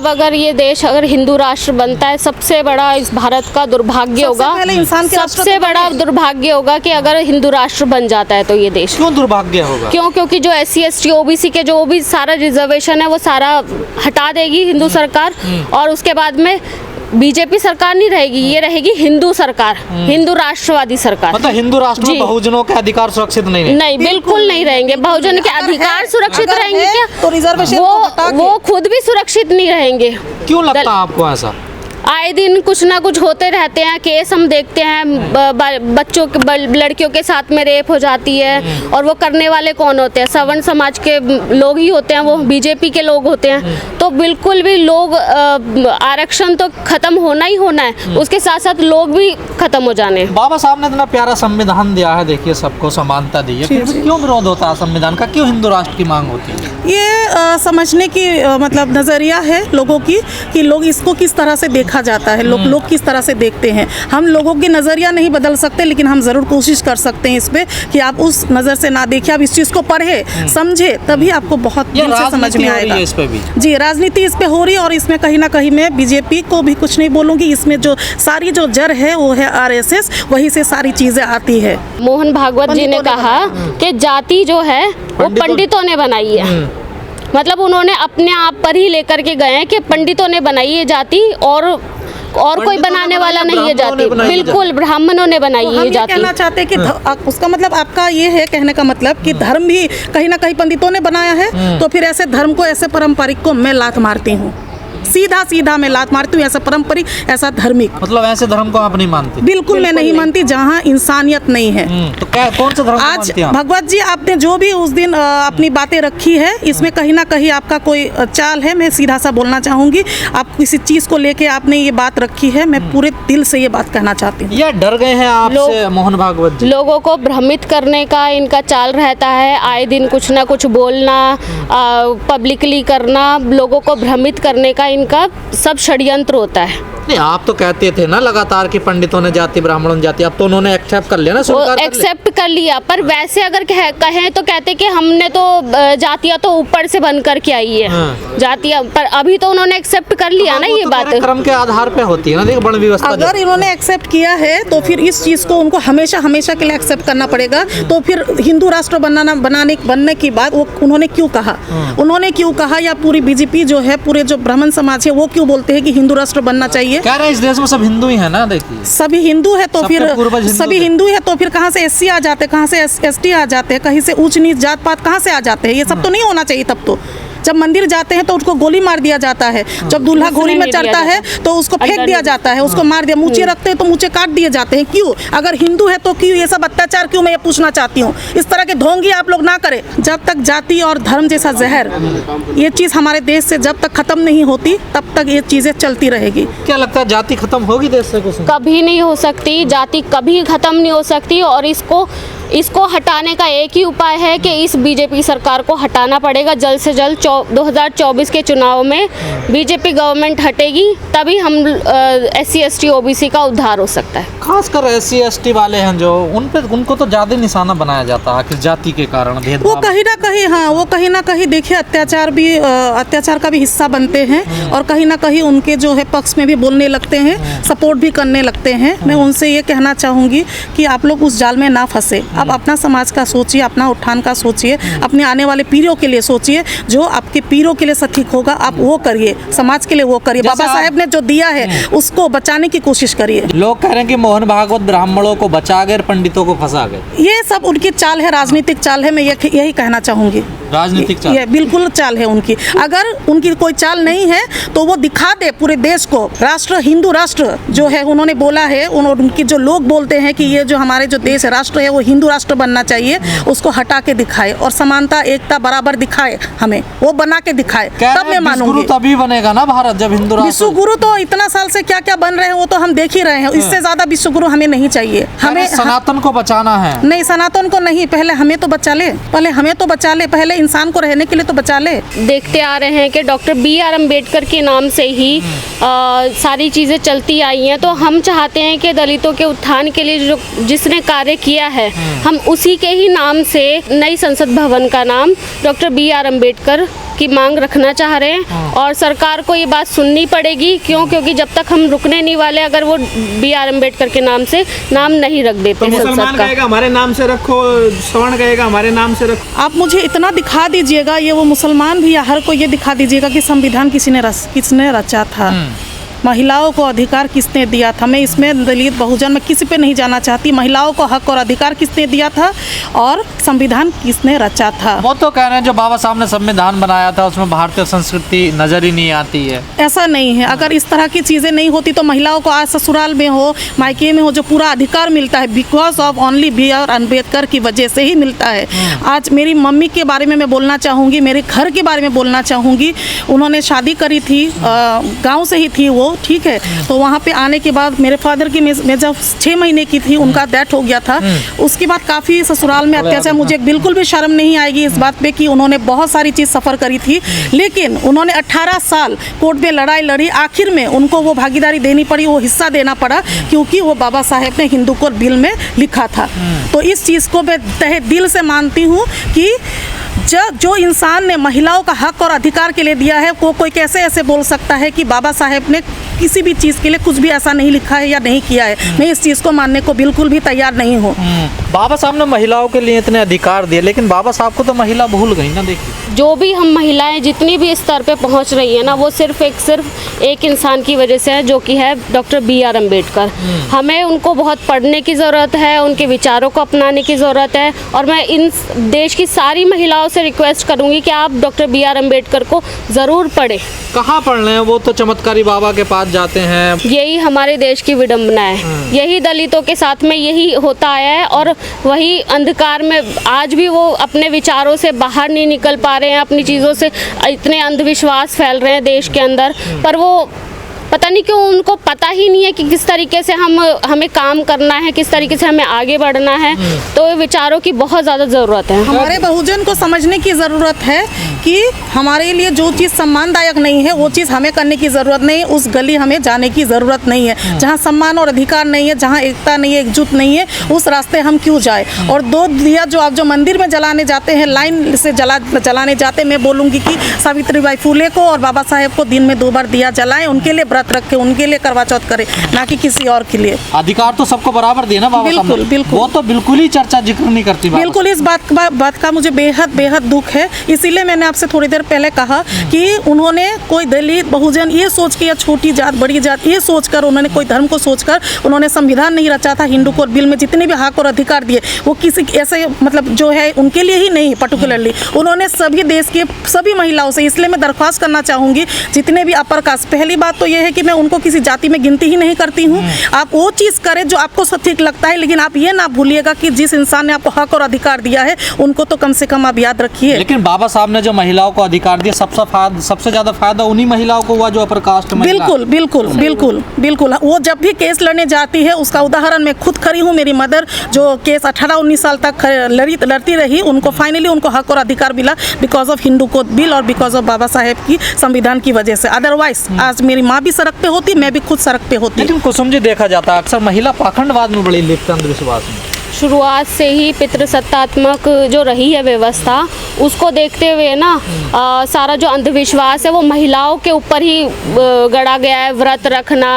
अब अगर ये देश अगर हिंदू राष्ट्र बनता है, सबसे बड़ा इस भारत का दुर्भाग्य होगा, सबसे बड़ा दुर्भाग्य होगा कि अगर हिंदू राष्ट्र बन जाता है तो ये देश। क्यों दुर्भाग्य होगा? क्योंकि जो SC ST OBC के जो भी सारा रिजर्वेशन है वो सारा हटा देगी हिंदू सरकार, और उसके बाद में बीजेपी सरकार नहीं रहेगी, ये रहेगी हिंदू सरकार, हिंदू राष्ट्रवादी सरकार। मतलब हिंदू राष्ट्र में बहुजनों के अधिकार सुरक्षित नहीं है? नहीं, बिल्कुल नहीं रहेंगे। बहुजन के अधिकार सुरक्षित रहेंगे क्या? तो रिजर्वेशन वो खुद भी सुरक्षित नहीं रहेंगे। क्यों लगता है आपको ऐसा? आए दिन कुछ ना कुछ होते रहते हैं केस, हम देखते हैं बच्चों के लड़कियों के साथ में रेप हो जाती है, और वो करने वाले कौन होते हैं? सवर्ण समाज के लोग ही होते हैं, वो बीजेपी के लोग होते हैं। तो बिल्कुल भी लोग आरक्षण तो खत्म होना ही होना है, उसके साथ साथ लोग भी खत्म हो जाने। बाबा साहब ने इतना प्यारा संविधान दिया है, देखिए सबको समानता दी है, फिर क्यों विरोध होता है संविधान का? क्यों हिंदू राष्ट्र की मांग होती है? ये समझने की मतलब नज़रिया है लोगों की, कि लोग इसको किस तरह से देखा जाता है, लोग किस तरह से देखते हैं। हम लोगों की नज़रिया नहीं बदल सकते, लेकिन हम ज़रूर कोशिश कर सकते हैं इस पे कि आप उस नज़र से ना देखिए, आप इस चीज़ को पढ़े समझे, तभी आपको बहुत दिल से समझ में आएगा। इस पे भी जी, राजनीति इस पे हो रही है, और इसमें कहीं ना कहीं मैं बीजेपी को भी कुछ नहीं बोलूँगी। इसमें जो सारी जो जड़ है वो है RSS, वहीं से सारी चीज़ें आती है। मोहन भागवत जी ने कहा कि जाति जो है वो पंडितों ने बनाई है। मतलब उन्होंने अपने आप पर ही लेकर के गए हैं कि पंडितों ने बनाई है जाति, और कोई बनाने वाला नहीं है जाति। बिल्कुल, ब्राह्मणों ने बनाई है जाति। कहना चाहते हैं कि उसका मतलब आपका ये है, कहने का मतलब कि धर्म भी कहीं ना कहीं पंडितों ने बनाया है, तो फिर ऐसे धर्म को, ऐसे पारंपरिक को मैं लात मारती हूँ, सीधा मैं लात मारती हूँ। ऐसा पारंपरिक, ऐसा धार्मिक, मतलब ऐसे धर्म को आप नहीं मानती? बिल्कुल मैं नहीं मानती, जहाँ इंसानियत नहीं है। तो क्या, कौन सा धर्म आज भगवत जी आपने जो भी उस दिन अपनी बातें रखी है, इसमें कहीं ना कहीं आपका कोई चाल है। मैं सीधा सा बोलना चाहूंगी, आप किसी चीज को लेके आपने ये बात रखी है, मैं पूरे दिल से ये बात कहना चाहती हूँ। ये डर गए हैं आपसे मोहन भागवत जी? लोगों को भ्रमित करने का इनका चाल रहता है, आए दिन कुछ ना कुछ बोलना, पब्लिकली करना, लोगों को भ्रमित करने का इनका सब षड्यंत्र होता है। नहीं, आप तो कहते थे ना लगातार कि पंडितों ने जाति, ब्राह्मणों ने जाति, अब तो उन्होंने एक्सेप्ट कर लिया ना, स्वीकार एक्सेप्ट कर लिया। पर वैसे अगर कहें तो कहते कि हमने तो जातियां तो ऊपर से बन कर के आई है जातियां, पर अभी तो उन्होंने एक्सेप्ट कर लिया ना ये बात। क्रम के आधार पे होती है ना, देखो वर्ण व्यवस्था। अगर इन्होंने एक्सेप्ट किया है तो फिर इस चीज को उनको हमेशा के लिए एक्सेप्ट करना पड़ेगा। तो फिर हिंदू राष्ट्र बनने की बात वो उन्होंने क्यों कहा? उन्होंने क्यों कहा, या पूरी बीजेपी जो है, पूरे जो ब्राह्मण समाज है, वो क्यों बोलते हैं कि हिंदू राष्ट्र बनना चाहिए? कह रहे हैं इस देश में सब हिंदू ही है ना, देखिए सभी हिंदू है, तो फिर सभी हिंदू है तो फिर कहाँ से SC आ जाते हैं, कहाँ से ST आ जाते हैं, कहीं से ऊंच नीच जात पात कहाँ से आ जाते हैं? ये सब तो नहीं होना चाहिए। तब तो जब मंदिर जाते हैं तो उसको गोली मार दिया जाता है, जब दूल्हा घोड़ी में चढ़ता है तो उसको फेंक दिया जाता है, उसको मार दिया, मूंछें रखते हैं तो मूंछें काट दिए जाते हैं। क्यों? अगर हिंदू है तो क्यों ये सब अत्याचार? क्यों? मैं ये पूछना चाहती हूँ। इस तरह के ढोंगी आप लोग ना करें। जब तक जाति और धर्म जैसा जहर, ये चीज़ हमारे देश से जब तक खत्म नहीं होती, तब तक ये चीज़ें चलती रहेगी। क्या लगता है जाति खत्म होगी देश से? कुछ कभी नहीं हो सकती, जाति कभी खत्म नहीं हो सकती, और इसको हटाने का एक ही उपाय है कि इस बीजेपी सरकार को हटाना पड़ेगा जल्द से जल्द। 2024 के चुनाव में बीजेपी गवर्नमेंट हटेगी, तभी हम SC ST OBC का उद्धार हो सकता है। खासकर SC ST वाले हैं जो, उनको तो ज्यादा निशाना बनाया जाता है कि जाति के कारण भेदभाव। वो कहीं ना कहीं, हाँ, वो कहीं ना कहीं देखिए अत्याचार का भी हिस्सा बनते हैं, और कहीं ना कहीं उनके जो है पक्ष में भी बोलने लगते हैं, सपोर्ट भी करने लगते हैं। मैं उनसे ये कहना चाहूँगी कि आप लोग उस जाल में ना फंसे। आप अपना समाज का सोचिए, अपना उत्थान का सोचिए, अपने आने वाले पीढ़ियों के लिए सोचिए, जो आपके पीढ़ियों के लिए सटीक होगा आप वो करिए, समाज के लिए वो करिए। बाबा साहेब ने जो दिया है उसको बचाने की कोशिश करिए। लोग कह रहे हैं कि मोहन भागवत ब्राह्मणों को बचा गए, पंडितों को फंसा गए। ये सब उनकी चाल है, राजनीतिक चाल है। मैं यही कहना चाहूँगी, राजनीतिक चाल, ये बिल्कुल चाल है उनकी। अगर उनकी कोई चाल नहीं है तो वो दिखा दे पूरे देश को। राष्ट्र, हिंदू राष्ट्र जो है उन्होंने बोला है, उनकी जो लोग बोलते हैं कि ये जो हमारे जो देश है, राष्ट्र है, वो हिंदू राष्ट्र बनना चाहिए, उसको हटा के दिखाए और समानता, एकता, बराबर दिखाए, हमें वो बना के दिखाए, तब मैं मानूंगी। तभी बनेगा ना भारत, जब हिंदू राष्ट्र। विश्व गुरु तो इतना साल से क्या क्या बन रहे हैं वो तो हम देख ही रहे हैं। इससे ज्यादा विश्व गुरु हमें नहीं चाहिए। हमें सनातन को बचाना है। नहीं, सनातन को नहीं, पहले हमें तो बचा ले, पहले इंसान को रहने के लिए तो बचा ले। देखते आ रहे हैं कि डॉक्टर BR अम्बेडकर के नाम से ही सारी चीज़ें चलती आई हैं, तो हम चाहते हैं कि दलितों के उत्थान के लिए जिसने कार्य किया है, हम उसी के ही नाम से नई संसद भवन का नाम डॉक्टर BR अम्बेडकर की मांग रखना चाह रहे हैं और सरकार को ये बात सुननी पड़ेगी। क्यों? क्योंकि जब तक हम रुकने नहीं वाले, अगर वो B.R. अम्बेडकर के नाम से नाम नहीं रख देते तो मुसलमान संसद का। कहेगा हमारे नाम से रखो, सवर्ण कहेगा हमारे नाम से रखो। आप मुझे इतना दिखा दीजिएगा, ये वो मुसलमान भी या हर कोई ये दिखा दीजिएगा कि संविधान किसने रचा था, महिलाओं को अधिकार किसने दिया था। मैं इसमें दलित बहुजन में किसी पे नहीं जाना चाहती। महिलाओं को हक और अधिकार किसने दिया था और संविधान किसने रचा था। वो तो कह रहे हैं जो बाबा साहब ने संविधान बनाया था उसमें भारतीय संस्कृति नजर ही नहीं आती है। ऐसा नहीं है। अगर इस तरह की चीज़ें नहीं होती तो महिलाओं को आज ससुराल में हो, मायके में हो, जो पूरा अधिकार मिलता है because of only B.R. Ambedkar की वजह से ही मिलता है। आज मेरी मम्मी के बारे में मैं बोलना चाहूँगी, मेरे घर के बारे में बोलना चाहूँगी। उन्होंने शादी करी थी, गाँव से ही थी वो, ठीक है। तो वहाँ पे आने के बाद मेरे फादर की मैं जब 6 महीने की थी उनका डेथ हो गया था। उसके बाद काफ़ी ससुराल में अत्याचार, मुझे बिल्कुल भी शर्म नहीं आएगी इस बात पे कि उन्होंने बहुत सारी चीज़ सफ़र करी थी, लेकिन उन्होंने 18 साल कोर्ट में लड़ाई लड़ी। आखिर में उनको वो भागीदारी देनी पड़ी, वो हिस्सा देना पड़ा, क्योंकि वो बाबा साहेब ने हिंदू कोड बिल में लिखा था। तो इस चीज़ को मैं तहे दिल से मानती हूँ कि जो इंसान ने महिलाओं का हक और अधिकार के लिए दिया है, वो कोई कैसे ऐसे बोल सकता है कि बाबा साहेब ने किसी भी चीज़ के लिए कुछ भी ऐसा नहीं लिखा है या नहीं किया है। मैं इस चीज़ को मानने को बिल्कुल भी तैयार नहीं हूँ। बाबा साहब ने महिलाओं के लिए इतने अधिकार दिए, लेकिन बाबा साहब को तो महिला भूल गई ना। देखिए जो भी हम महिलाएं जितनी भी स्तर पे पहुंच रही है ना, वो सिर्फ एक इंसान की वजह से है, जो कि है डॉक्टर B.R. अम्बेडकर। हमें उनको बहुत पढ़ने की ज़रूरत है, उनके विचारों को अपनाने की ज़रूरत है। और मैं इन देश की सारी महिलाओं से रिक्वेस्ट करूंगी कि आप डॉक्टर B.R. अम्बेडकर को ज़रूर पढ़ें। कहाँ पढ़ रहे हैं? वो तो चमत्कारी बाबा के पास जाते हैं। यही हमारे देश की विडंबना है, यही दलितों के साथ में यही होता आया है। और वही अंधकार में आज भी वो अपने विचारों से बाहर नहीं निकल पा रहे हैं, अपनी चीज़ों से इतने अंधविश्वास फैल रहे हैं देश के अंदर। पर वो पता नहीं क्यों उनको पता ही नहीं है कि किस तरीके से हमें काम करना है, किस तरीके से हमें आगे बढ़ना है। तो विचारों की बहुत ज़्यादा ज़रूरत है। हमारे बहुजन को समझने की ज़रूरत है कि हमारे लिए जो चीज़ सम्मानदायक नहीं है वो चीज़ हमें करने की ज़रूरत नहीं है। उस गली हमें जाने की ज़रूरत नहीं है जहाँ सम्मान और अधिकार नहीं है, जहाँ एकता नहीं है, एकजुट नहीं है, उस रास्ते हम क्यों जाए। और 2 दिया जो आप जो मंदिर में जलाने जाते हैं, लाइन से जलाने जाते, मैं बोलूँगी कि सावित्रीबाई फुले को और बाबा साहेब को दिन में 2 बार दिया जलाएं, उनके लिए व्रत रखे, उनके लिए करवा चौथ करें, ना कि किसी और के लिए। अधिकार तो सबको बराबर दिए ना बाबा साहब ने। बिल्कुल, बिल्कुल। वो तो बिल्कुल ही चर्चा जिक्र नहीं करती। बिल्कुल इस बात का मुझे बेहद दुख है। इसीलिए मैंने आपसे थोड़ी देर पहले कहा कि उन्होंने कोई दलित बहुजन ये सोच के, या छोटी जात बड़ी जात ये सोचकर, उन्होंने कोई धर्म को सोचकर उन्होंने संविधान नहीं रचा था। हिंदू कोड बिल में जितने भी हक और अधिकार दिए वो किसी ऐसे मतलब जो है उनके लिए ही नहीं, पर्टिकुलरली उन्होंने सभी देश के सभी महिलाओं से। इसलिए मैं दरख्वास्त करना चाहूँगी जितने भी अपर कास्ट, पहली बात तो ये है कि मैं उनको किसी जाति में गिनती ही नहीं करती हूँ। आप वो चीज़ करें जो आपको सब ठीक लगता है, लेकिन आप ये ना भूलिएगा कि जिस इंसान ने आपको हक और अधिकार दिया है उनको तो कम से कम आप याद रखिए। लेकिन बाबा साहब ने जो महिलाओं को अधिकार दिया, सबसे ज्यादा फायदा उन्हीं महिलाओं को हुआ जो अपर कास्ट में। बिल्कुल बिल्कुल बिल्कुल बिल्कुल। वो जब भी केस लड़ने जाती है, उसका उदाहरण मैं खुद खड़ी हूँ। मेरी मदर जो केस 18-19 साल तक लड़ती रही, उनको फाइनली उनको हक और अधिकार मिला because of Hindu code bill और बिकॉज ऑफ बाबा साहेब की संविधान की वजह से। अदरवाइज आज मेरी माँ भी सड़क पे होती, मैं भी खुद सड़क पे होती। लेकिन कुसुम जी, देखा जाता है अक्सर महिला पाखंडवाद में बड़ी लिप्त, अंधविश्वास में। शुरुआत से ही पितृसत्तात्मक जो रही है व्यवस्था, उसको देखते हुए ना सारा जो अंधविश्वास है वो महिलाओं के ऊपर ही गढ़ा गया है। व्रत रखना,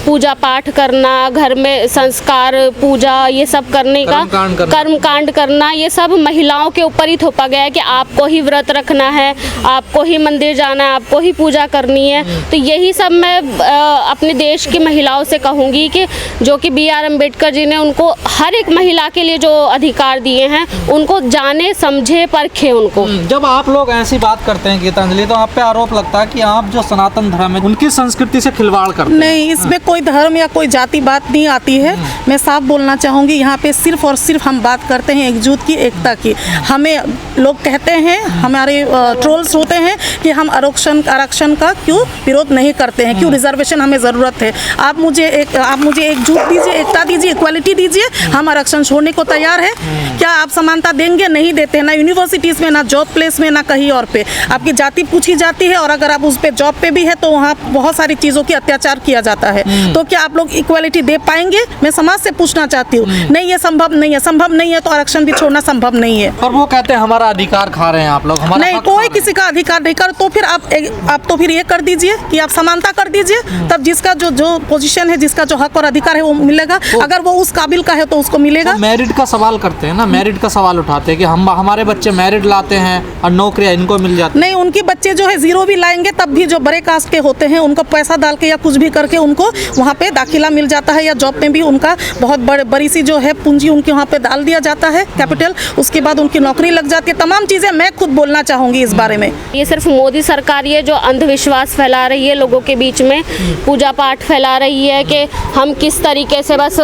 पूजा पाठ करना, घर में संस्कार, पूजा, ये सब करने का कर्मकांड करना, ये सब महिलाओं के ऊपर ही थोपा गया है कि आपको ही व्रत रखना है, आपको ही मंदिर जाना है, आपको ही पूजा करनी है। तो यही सब मैं अपने देश की महिलाओं से कहूँगी कि जो कि B.R. अम्बेडकर जी ने उनको हर एक महिला के लिए जो अधिकार दिए हैं उनको जाने, समझे, परखे उनको। जब आप लोग ऐसी बात करते हैं गीतांजलि, तो आप पे आरोप लगता है कि आप जो सनातन धर्म है उनकी संस्कृति से खिलवाड़ करते हैं। नहीं, इसमें कोई धर्म या कोई जाति बात नहीं आती है। मैं साफ बोलना चाहूँगी, यहाँ पे सिर्फ और सिर्फ हम बात करते हैं एकजुट की, एकता की। हमें लोग कहते हैं, हमारे ट्रोल्स होते हैं कि हम आरक्षण का क्यों विरोध नहीं करते हैं, क्यों रिजर्वेशन हमें ज़रूरत है। आप मुझे एकजुट दीजिए, एकता दीजिए, इक्वालिटी दीजिए, हम आरक्षण छोड़ने को तैयार है। क्या आप समानता देंगे? नहीं देते हैं, ना यूनिवर्सिटीज़ में, ना जॉब प्लेस में ना कहीं और पे आपकी जाति पूछी जाती है, और अगर आप उस पे जॉब पे भी है तो वहाँ बहुत सारी चीज़ों की अत्याचार किया जाता है। तो क्या आप लोग इक्वालिटी दे पाएंगे? मैं समाज से पूछना चाहती हूँ। नहीं, ये संभव नहीं है। संभव नहीं है तो आरक्षण भी छोड़ना संभव नहीं है। पर वो कहते हैं हमारा अधिकार खा रहे हैं आप लोग, हमारा नहीं, हक खा कोई रहे हैं। किसी का अधिकार नहीं कर, तो फिर आप तो फिर ये कर दीजिए कि आप समानता कर दीजिए, तब जिसका जो पोजीशन है, जिसका जो हक और अधिकार है वो मिलेगा। अगर वो उस काबिल का है तो उसको मिलेगा। मेरिट का सवाल करते हैं ना, मेरिट का सवाल उठाते हैं कि हमारे बच्चे मेरिट लाते हैं और नौकरियां इनको मिल जाती नहीं, उनके बच्चे जो है जीरो भी लाएंगे तब भी जो बड़े कास्ट के होते हैं उनको पैसा डाल के या कुछ भी करके उनको वहाँ पे दाखिला मिल जाता है, या जॉब में भी उनका बहुत बड़ी सी जो है पूंजी उनके वहाँ पे डाल दिया जाता है, कैपिटल। उसके बाद उनकी नौकरी लग जाती है। तमाम चीज़ें मैं खुद बोलना चाहूँगी इस बारे में। ये सिर्फ मोदी सरकार ये जो अंधविश्वास फैला रही है लोगों के बीच में, पूजा पाठ फैला रही है कि हम किस तरीके से बस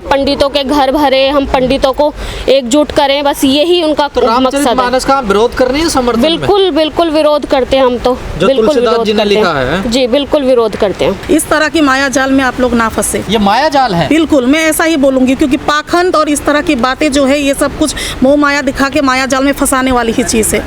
पंडितों के घर भरे, हम पंडितों को एकजुट करें, बस यही उनका मकसद है। रामचरितमानस का विरोध कर रही है, समर्थन में? बिल्कुल बिल्कुल विरोध करते हैं हम तो, जो बिल्कुल तुलसीदास विरोध जी ने करते लिखा हैं। है। जी बिल्कुल विरोध करते हैं। इस तरह की माया जाल में आप लोग ना फंसे। ये माया जाल है। बिल्कुल, मैं ऐसा ही बोलूंगी, क्योंकि पाखंड और इस तरह की बातें जो है ये सब कुछ मोह माया दिखा के माया जाल में फंसाने वाली ही चीज़ है।